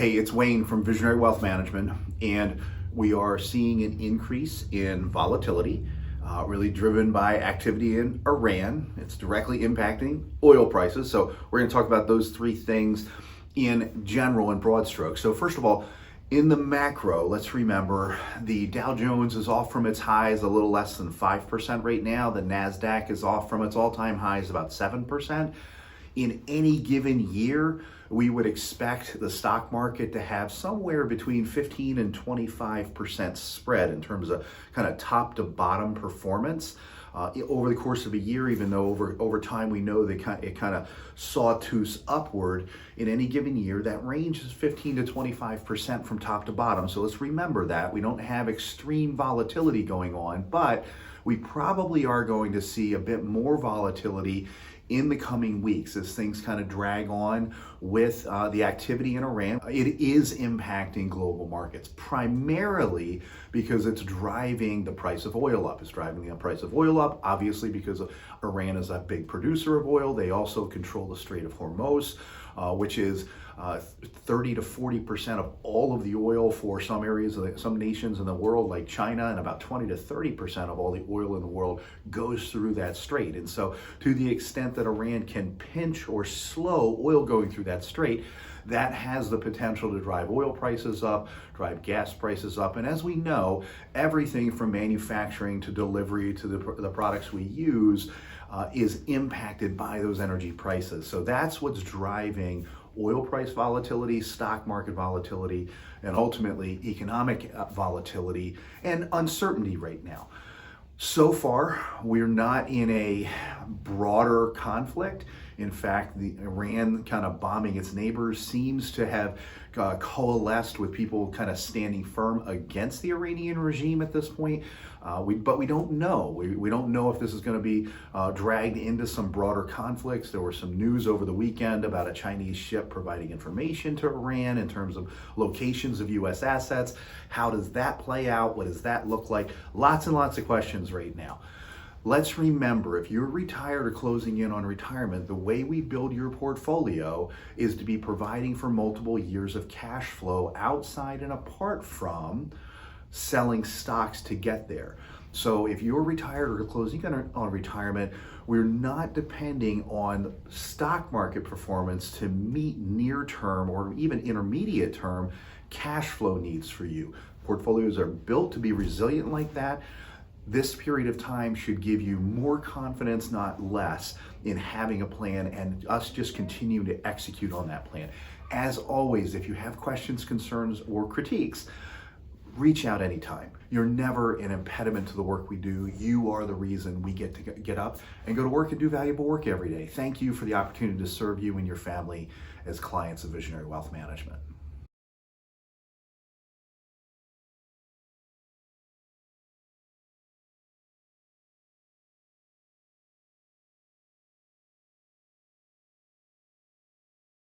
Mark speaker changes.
Speaker 1: Hey, it's Wayne from Visionary Wealth Management, and we are seeing an increase in volatility, really driven by activity in Iran. It's directly impacting oil prices. So we're going to talk about those three things in general and broad strokes. So first of all, in the macro, let's remember the Dow Jones is off from its highs a little less than 5% right now. The NASDAQ is off from its all-time highs about 7%. In any given year, we would expect the stock market to have somewhere between 15 and 25% spread in terms of kind of top to bottom performance over the course of a year, even though over time we know that it kind of sawtooths upward. In any given year, that range is 15 to 25% from top to bottom. So let's remember that. We don't have extreme volatility going on, but we probably are going to see a bit more volatility in the coming weeks as things kind of drag on with the activity in Iran. It is impacting global markets primarily because it's driving the price of oil up. It's driving the price of oil up, obviously, because Iran is a big producer of oil. They also control the Strait of Hormuz, which is 30 to 40% of all of the oil for some areas, some nations in the world like China, and about 20 to 30% of all the oil in the world goes through that strait. And so to the extent that Iran can pinch or slow oil going through that strait, that has the potential to drive oil prices up, drive gas prices up. And as we know, everything from manufacturing to delivery to the products we use is impacted by those energy prices. So that's what's driving oil price volatility, stock market volatility, and ultimately economic volatility and uncertainty right now. So far, we're not in a broader conflict. In fact, the Iran kind of bombing its neighbors seems to have coalesced with people kind of standing firm against the Iranian regime at this point. But we don't know. We don't know if this is going to be dragged into some broader conflicts. There was some news over the weekend about a Chinese ship providing information to Iran in terms of locations of U.S. assets. How does that play out? What does that look like? Lots and lots of questions right now. Let's remember, if you're retired or closing in on retirement, the way we build your portfolio is to be providing for multiple years of cash flow outside and apart from selling stocks to get there. So if you're retired or closing in on retirement, we're not depending on stock market performance to meet near-term or even intermediate-term cash flow needs for you. Portfolios are built to be resilient like that. This period of time should give you more confidence, not less, in having a plan and us just continue to execute on that plan. As always, if you have questions, concerns, or critiques, reach out anytime. You're never an impediment to the work we do. You are the reason we get to get up and go to work and do valuable work every day. Thank you for the opportunity to serve you and your family as clients of Visionary Wealth Management.